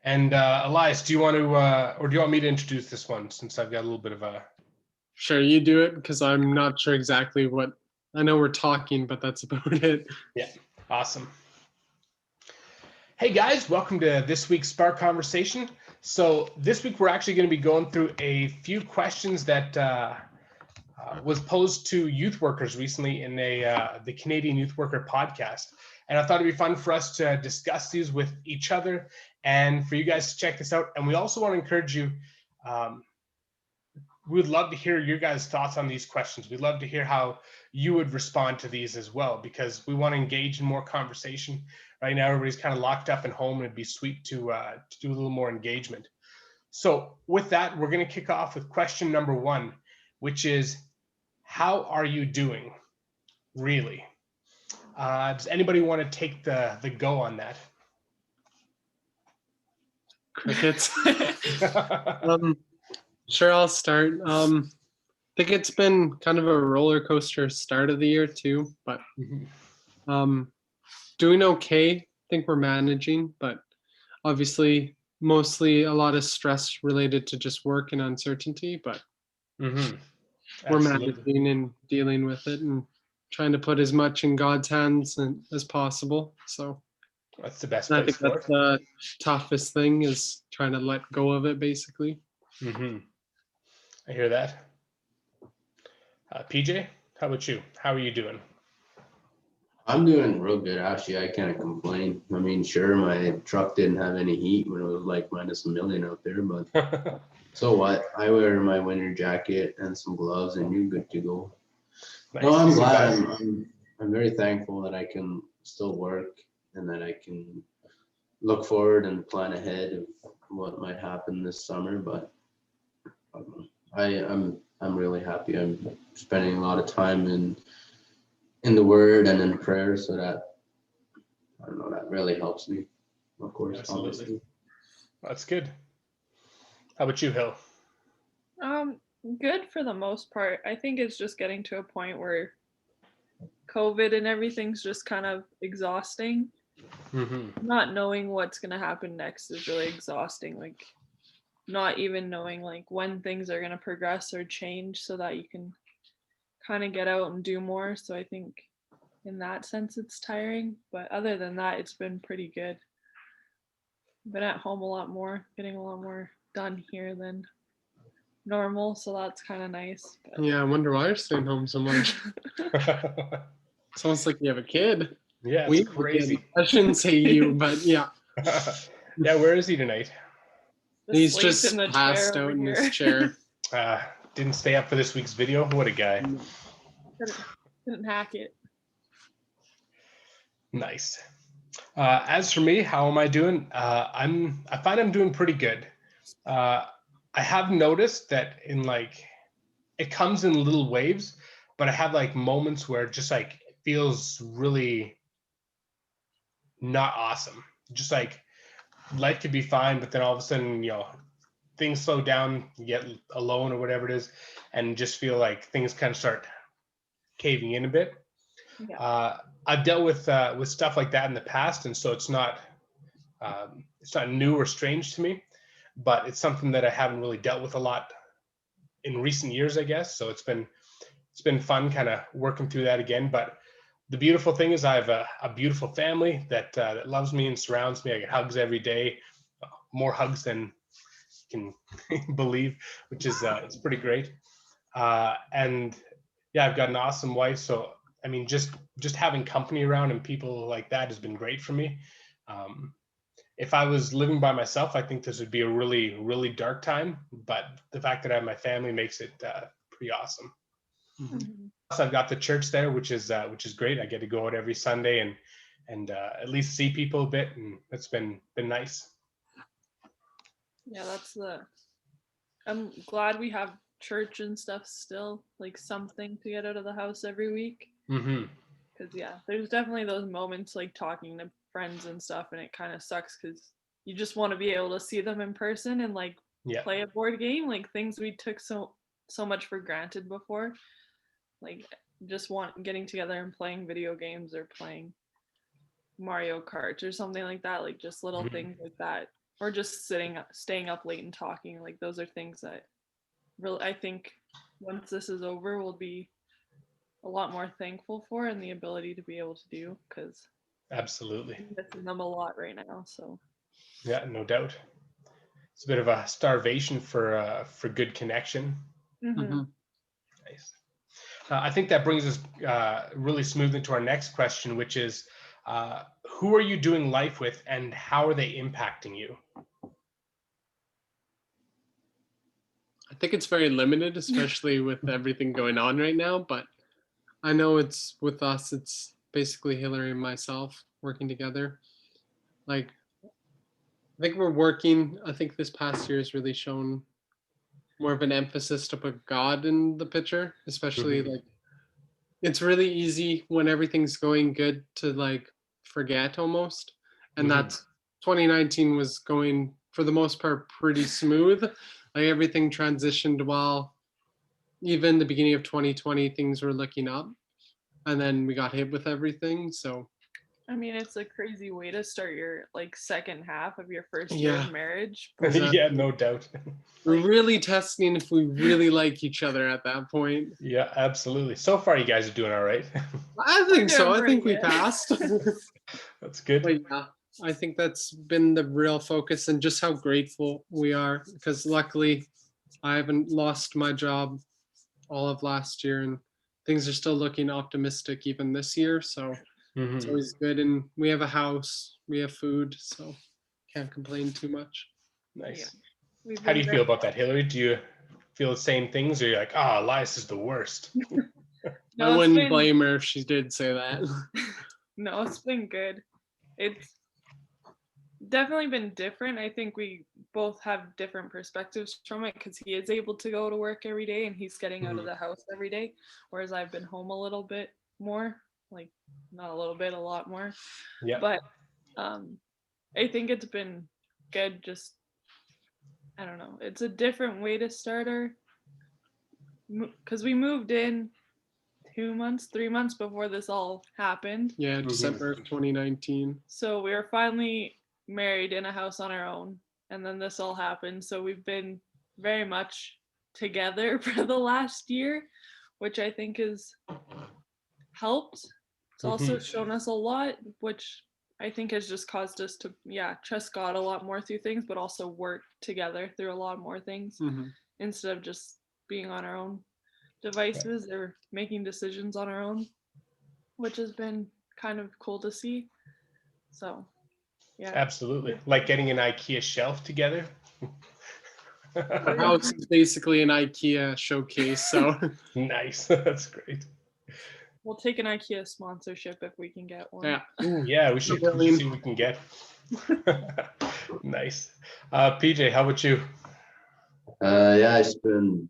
And Elias, do you want to, or do you want me to introduce this one since I've got a little bit of a... Sure, you do it because I'm not sure exactly what. I know we're talking, but that's about it. Yeah, awesome. Hey guys, welcome to this week's Spark Conversation. So this week we're actually going to be going through a few questions that was posed to youth workers recently in the Canadian Youth Worker podcast. And I thought it'd be fun for us to discuss these with each other and for you guys to check this out. And we also want to encourage you, we would love to hear your guys' thoughts on these questions. We'd love to hear how you would respond to these as well, because we want to engage in more conversation. Right now, everybody's kind of locked up in home, and it'd be sweet to do a little more engagement. So with that, we're going to kick off with question number one, which is, how are you doing, really? Does anybody want to take the go on that? Crickets. Sure, I'll start. I think it's been kind of a roller coaster start of the year too, but doing okay. I think we're managing, but obviously mostly a lot of stress related to just work and uncertainty, but we're managing and dealing with it and trying to put as much in God's hands as possible. So that's the best place. I think that's the toughest thing, is trying to let go of it, basically. I hear that. PJ, how about you? How are you doing? I'm doing real good, actually. I can't complain. I mean, sure, my truck didn't have any heat when it was like minus a million out there, but so what? I wear my winter jacket and some gloves, and you're good to go. Nice. No, I'm glad. I'm very thankful that I can still work and that I can look forward and plan ahead of what might happen this summer. But I'm really happy. I'm spending a lot of time in the Word and in prayer, so that, I don't know, that really helps me, of course. Absolutely. Obviously. That's good. How about you, Hill? Good for the most part. I think it's just getting to a point where COVID and everything's just kind of exhausting. Not knowing what's gonna happen next is really exhausting. Like, not even knowing like when things are gonna progress or change, so that you can kind of get out and do more. So I think in that sense it's tiring, but other than that, it's been pretty good. Been at home a lot more, getting a lot more done here than normal, so that's kind of nice. But... yeah, I wonder why you're staying home so much. It's almost like you have a kid. Yeah, it's crazy. I shouldn't say you, but yeah. Yeah, where is he tonight? He's just passed out in his chair. Didn't stay up for this week's video. What a guy. Couldn't hack it. Nice. As for me, how am I doing? I find I'm doing pretty good. I have noticed that it comes in little waves, but I have like moments where it just like it feels really not awesome. Just like life could be fine, but then all of a sudden, things slow down, you get alone or whatever it is, and just feel like things kind of start caving in a bit. Yeah. I've dealt with stuff like that in the past, and so it's not new or strange to me, but it's something that I haven't really dealt with a lot in recent years, I guess. So it's been fun kind of working through that again. But the beautiful thing is I have a beautiful family that loves me and surrounds me. I get hugs every day, more hugs than you can believe, which is it's pretty great. And yeah, I've got an awesome wife. So I mean, just having company around and people like that has been great for me. If I was living by myself, I think this would be a really, really dark time. But the fact that I have my family makes it pretty awesome. So I've got the church there, which is great. I get to go out every Sunday and at least see people a bit, and it's been nice. Yeah, I'm glad we have church and stuff still, like something to get out of the house every week. Because yeah, there's definitely those moments like talking to friends and stuff, and it kind of sucks because you just want to be able to see them in person and like play a board game, like things we took so much for granted before, like just getting together and playing video games or playing Mario Kart or something like that, like just little things like that or just staying up late and talking. Like those are things that really, I think once this is over, we'll be a lot more thankful for, and the ability to be able to do, because Absolutely. I'm missing them a lot right now. So Yeah, no doubt. It's a bit of a starvation for good connection. Mm-hmm. Nice. I think that brings us really smoothly to our next question, which is, who are you doing life with, and how are they impacting you? I think it's very limited, especially with everything going on right now. But I know it's with us, it's basically Hillary and myself working together. Like, I think we're working, I think this past year has really shown more of an emphasis to put God in the picture, especially Mhm. like it's really easy when everything's going good to like forget almost. And Mhm. that's 2019 was going for the most part pretty smooth. Like everything transitioned well. Even the beginning of 2020, things were looking up. And then we got hit with everything. So I mean, it's a crazy way to start your like second half of your first year yeah, of marriage. exactly. Yeah, no doubt. We're Like, really testing if we really like each other at that point. Yeah, absolutely. So far, you guys are doing all right. I we're think so. doing I think pretty we good. passed. That's good. But yeah, I think that's been the real focus and just how grateful we are because luckily I haven't lost my job all of last year and things are still looking optimistic even this year. So it's Mhm. always good. And we have a house, we have food, so can't complain too much. Yeah, Nice. we've How do been you feel about that, Hillary? Do you feel the same things, or you're like, oh, Elias is the worst? I no, it's wouldn't been blame her if she did say that. no, it's been good. It's definitely been different. I think we both have different perspectives from it because he is able to go to work every day and he's getting out of Mhm. the house every day, whereas I've been home a little bit more, like not a little bit, a lot more. Yeah. But I think it's been good. Just I don't know. It's a different way to start our because we moved in 2 months, 3 months before this all happened. Yeah, Mhm. December of 2019. So we were finally married in a house on our own, and then this all happened. So we've been very much together for the last year, which I think has helped. It's also Mhm. shown us a lot, which I think has just caused us to, yeah, trust God a lot more through things, but also work together through a lot more things Mm-hmm. instead of just being on our own devices or making decisions on our own, which has been kind of cool to see. So, yeah. Absolutely. Like getting an IKEA shelf together. Our house is basically an IKEA showcase, so Nice. That's great. We'll take an IKEA sponsorship if we can get one. yeah. Ooh, yeah, we should see what we can get. Nice. PJ, how about you? Yeah, I spend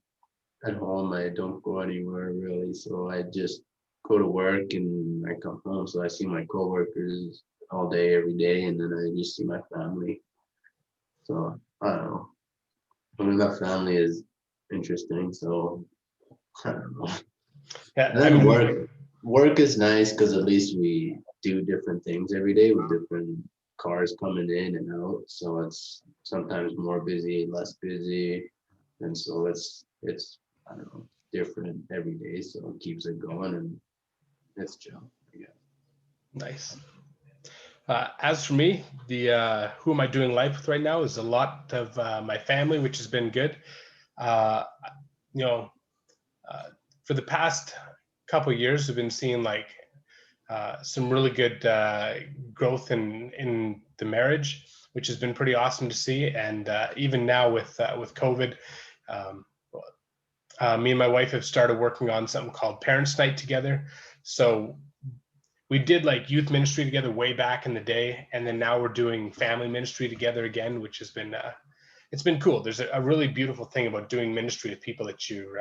at home. I don't go anywhere really, so I just go to work and I come home. So I see my coworkers all day, every day, and then I just see my family. So I don't know. I mean, my family is interesting, so I don't know. Yeah, And I then mean, work is nice because at least we do different things every day with different cars coming in and out. So it's sometimes more busy, less busy, and so it's I don't know different every day. So it keeps it going and it's chill. Yeah. nice. As for me, the who am I doing life with right now is a lot of my family, which has been good. Uh, you know, uh, for the past couple of years, we've been seeing like some really good growth in the marriage, which has been pretty awesome to see. And even now with COVID, um, me and my wife have started working on something called Parents Night together. So we did like youth ministry together way back in the day, and then now we're doing family ministry together again, which has been it's been cool. There's a really beautiful thing about doing ministry with people that you're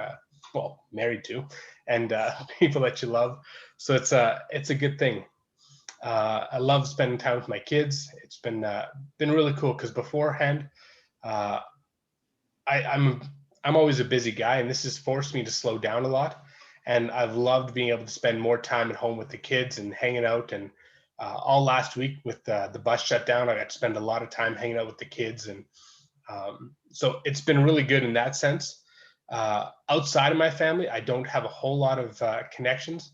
well married to, and people that you love. So it's a good thing. I love spending time with my kids. It's been really cool because beforehand, uh, I'm always a busy guy, and this has forced me to slow down a lot. And I've loved being able to spend more time at home with the kids and hanging out and all last week with the bus shut down. I got to spend a lot of time hanging out with the kids, and so it's been really good in that sense. Outside of my family, I don't have a whole lot of connections.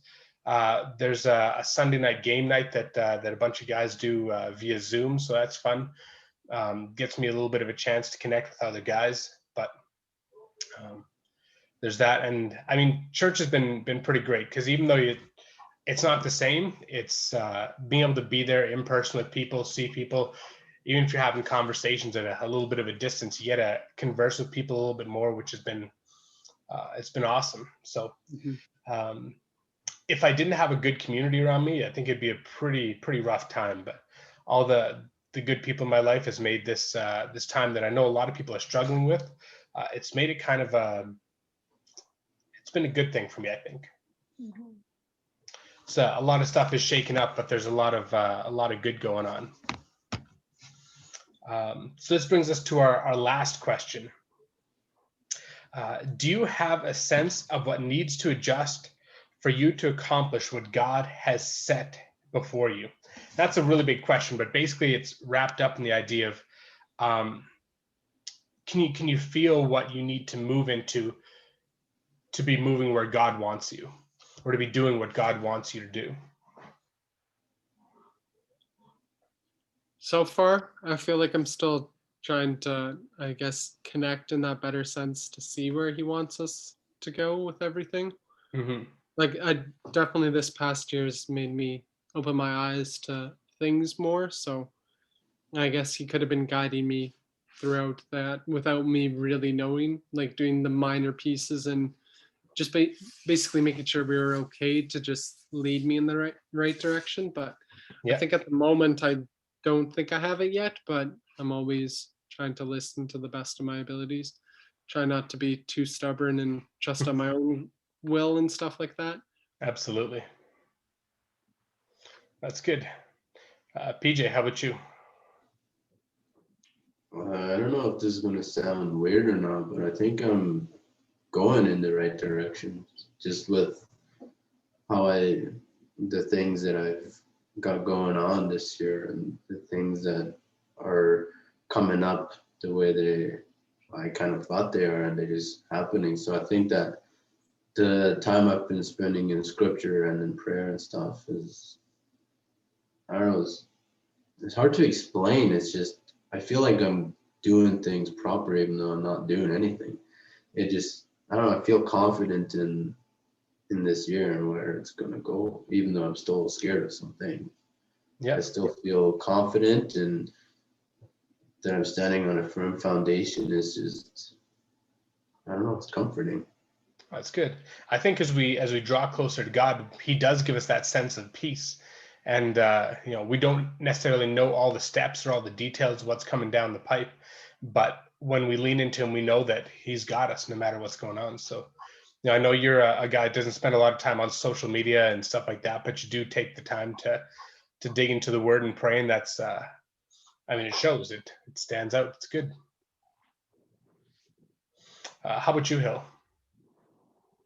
There's a Sunday night game night that a bunch of guys do via Zoom, so that's fun. Gets me a little bit of a chance to connect with other guys, but there's that. And I mean, church has been pretty great, because even though it's not the same, it's being able to be there in person with people, see people. Even if you're having conversations at a little bit of a distance, you get to converse with people a little bit more, which has been it's been awesome. So if I didn't have a good community around me, I think it'd be a pretty rough time. But all the good people in my life has made this this time that I know a lot of people are struggling with. It's made it kind of it's been a good thing for me, I think. Mm-hmm. So a lot of stuff is shaken up, but there's a lot of good going on. So this brings us to our last question. Do you have a sense of what needs to adjust for you to accomplish what God has set before you? That's a really big question, but basically it's wrapped up in the idea of can you feel what you need to move into to be moving where God wants you, or to be doing what God wants you to do? So far, I feel like I'm still trying to, I guess, connect in that better sense to see where he wants us to go with everything. Mm-hmm. Like, I definitely, this past year's made me open my eyes to things more. So I guess he could have been guiding me throughout that without me really knowing, like doing the minor pieces and just basically making sure we were okay to just lead me in the right direction. But I think at the moment, I don't think I have it yet, but I'm always trying to listen to the best of my abilities. Try not to be too stubborn and trust on my own will and stuff like that. Absolutely. That's good. PJ, how about you? I don't know if this is going to sound weird or not, but I think I'm going in the right direction, just with the things that I've got going on this year and the things that are coming up the way I kind of thought they are, and they're just happening. So I think that the time I've been spending in scripture and in prayer and stuff is, I don't know, it's hard to explain. It's just, I feel like I'm doing things proper even though I'm not doing anything. It just, I don't know, I feel confident in this year and where it's going to go, even though I'm still scared of something. Yeah, I still feel confident, and that I'm standing on a firm foundation is just, I don't know, it's comforting. That's good. I think as we draw closer to God, he does give us that sense of peace. And we don't necessarily know all the steps or all the details of what's coming down the pipe, but when we lean into him, we know that he's got us no matter what's going on. So I know you're a guy that doesn't spend a lot of time on social media and stuff like that, but you do take the time to dig into the word and pray, and that's it shows. It stands out. It's good. How about you, Hill?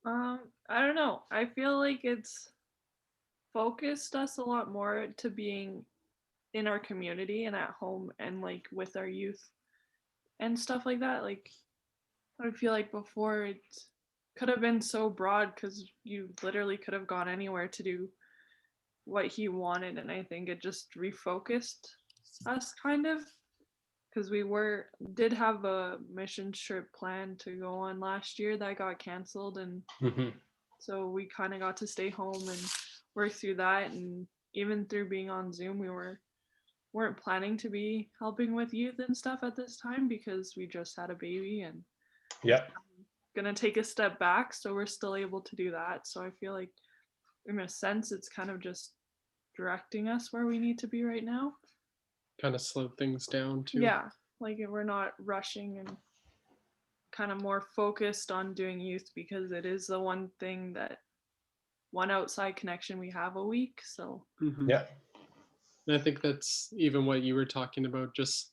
I don't know. I feel like it's focused us a lot more to being in our community and at home and like with our youth and stuff like that. Like, I feel like before it could have been so broad because you literally could have gone anywhere to do what he wanted, and I think it just refocused us kind of, because we did have a mission trip planned to go on last year that got canceled, and so we kind of got to stay home and work through that. And even through being on Zoom, we weren't planning to be helping with youth and stuff at this time because we just had a baby and gonna take a step back, so we're still able to do that. So I feel like in a sense it's kind of just directing us where we need to be right now. Kind of slow things down too. Yeah, like we're not rushing and kind of more focused on doing youth because it is the one outside connection we have a week. So and I think that's even what you were talking about. Just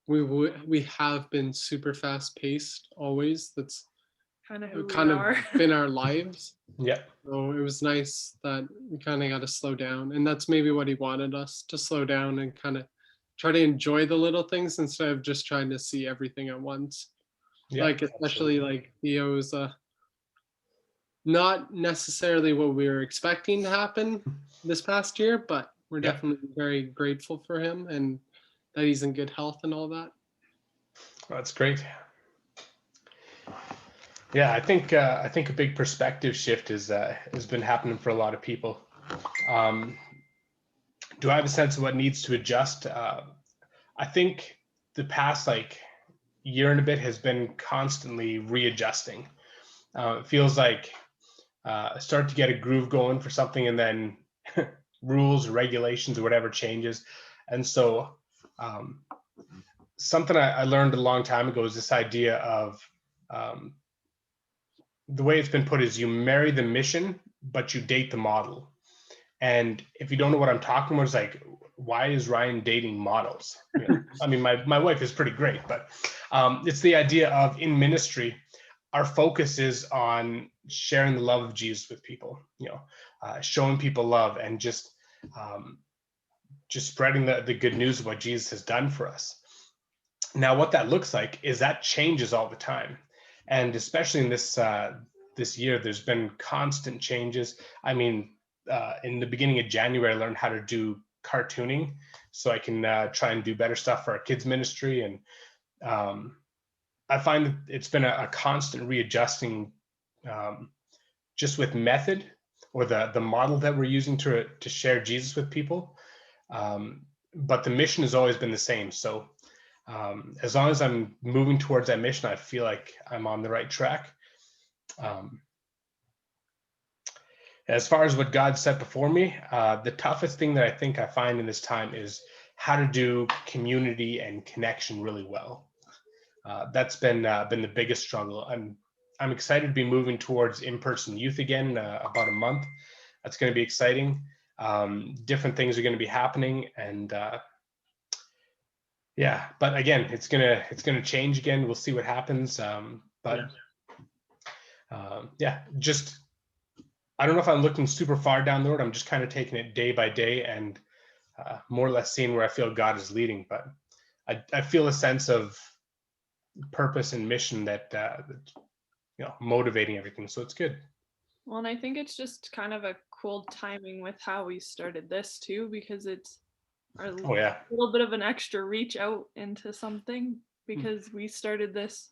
we have been super fast paced always. That's kind of who kind we of are. been our lives. Yeah. So it was nice that we kind of got to slow down, and that's maybe what he wanted us to slow down and kind of try to enjoy the little things instead of just trying to see everything at once. Yeah, like especially absolutely. like Theo was not necessarily what we were expecting to happen this past year, but we're Yeah. definitely very grateful for him and that he's in good health and all that. That's great. Yeah, I think a big perspective shift is has been happening for a lot of people. Do I have a sense of what needs to adjust? I think the past like year and a bit has been constantly readjusting. It feels like start to get a groove going for something, and then rules, regulations, or whatever changes. And so something I learned a long time ago is this idea of the way it's been put is you marry the mission, but you date the model. And if you don't know what I'm talking about, it's like, why is Ryan dating models? You know, I mean, my wife is pretty great, but it's the idea of in ministry, our focus is on sharing the love of Jesus with people, you know, showing people love and just spreading the good news of what Jesus has done for us. Now, what that looks like is that changes all the time. And especially in this year, there's been constant changes. I mean, in the beginning of January, I learned how to do cartooning so I can try and do better stuff for our kids ministry. And I find that it's been a constant readjusting just with method or the model that we're using to share Jesus with people. But the mission has always been the same. So as long as I'm moving towards that mission, I feel like I'm on the right track. As far as what God set before me, the toughest thing that I think I find in this time is how to do community and connection really well. That's been the biggest struggle. I'm excited to be moving towards in-person youth again in about a month. That's going to be exciting. Different things are going to be happening, and yeah. But again, it's gonna change again. We'll see what happens. Yeah, just I don't know if I'm looking super far down the road. I'm just kind of taking it day by day and more or less seeing where I feel God is leading. But I feel a sense of purpose and mission that you know, motivating everything. So it's good. Well, and I think it's just kind of a cool timing with how we started this too, because it's a little bit of an extra reach out into something, because we started this,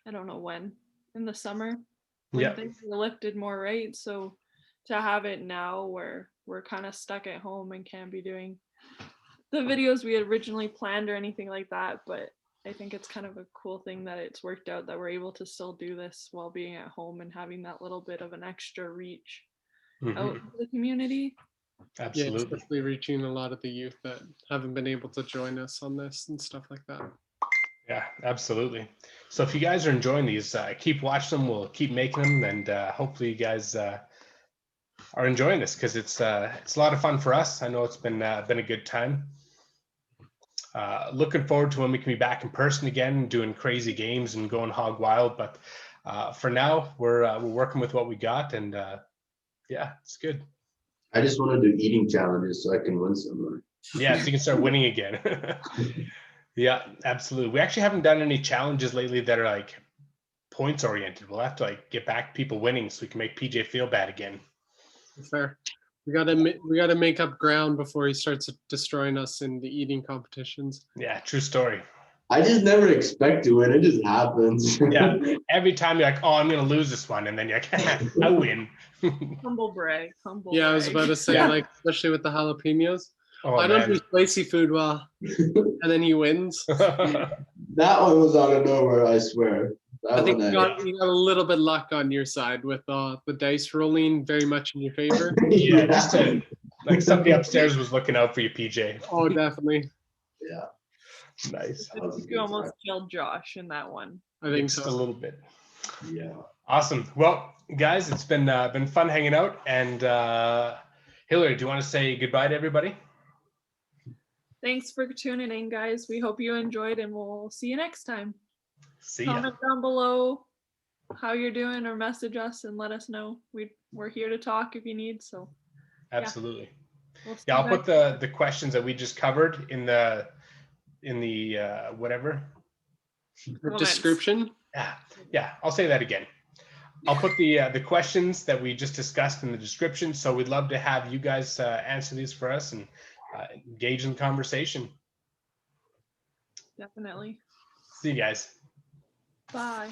I don't know when, in the summer when things were lifted more, right? So to have it now where we're kind of stuck at home and can't be doing the videos we had originally planned or anything like that, but I think it's kind of a cool thing that it's worked out that we're able to still do this while being at home and having that little bit of an extra reach out into the community. Absolutely. Yeah, especially reaching a lot of the youth that haven't been able to join us on this and stuff like that. Yeah, absolutely. So if you guys are enjoying these, keep watching them. We'll keep making them, and hopefully you guys are enjoying this, because it's a lot of fun for us. I know it's been a good time. Looking forward to when we can be back in person again, doing crazy games and going hog wild. But for now, we're working with what we got, and yeah, it's good. I just want to do eating challenges so I can win some. Yeah, so you can start winning again. Yeah, absolutely. We actually haven't done any challenges lately that are like points oriented. We'll have to like get back people winning so we can make PJ feel bad again. Fair. We gotta make up ground before he starts destroying us in the eating competitions. Yeah, true story. I just never expect to win. It just happens. Yeah, every time you're like, oh, I'm gonna lose this one, and then you're like, I win. Humble brag. Yeah, I was about to say, like, especially with the jalapenos. Oh, I don't do spicy food well, and then he wins. That one was out of nowhere, I swear. I think you got a little bit luck on your side with the dice rolling very much in your favor. Yeah, just like somebody upstairs was looking out for you, PJ. Oh, definitely. Yeah. Nice. You almost killed Josh in that one. I think just so. a little bit. Yeah. Awesome. Well, guys, it's been fun hanging out. And Hillary, do you want to say goodbye to everybody? Thanks for tuning in, guys. We hope you enjoyed, and we'll see you next time. See ya. Comment down below how you're doing or message us and let us know. We're here to talk if you need. So Absolutely. we'll see Yeah, I'll you put the questions that we just covered in the whatever. Comments. Description. Yeah, I'll say that again. I'll put the questions that we just discussed in the description. So we'd love to have you guys answer these for us and engage in the conversation. Definitely. See you guys. Bye.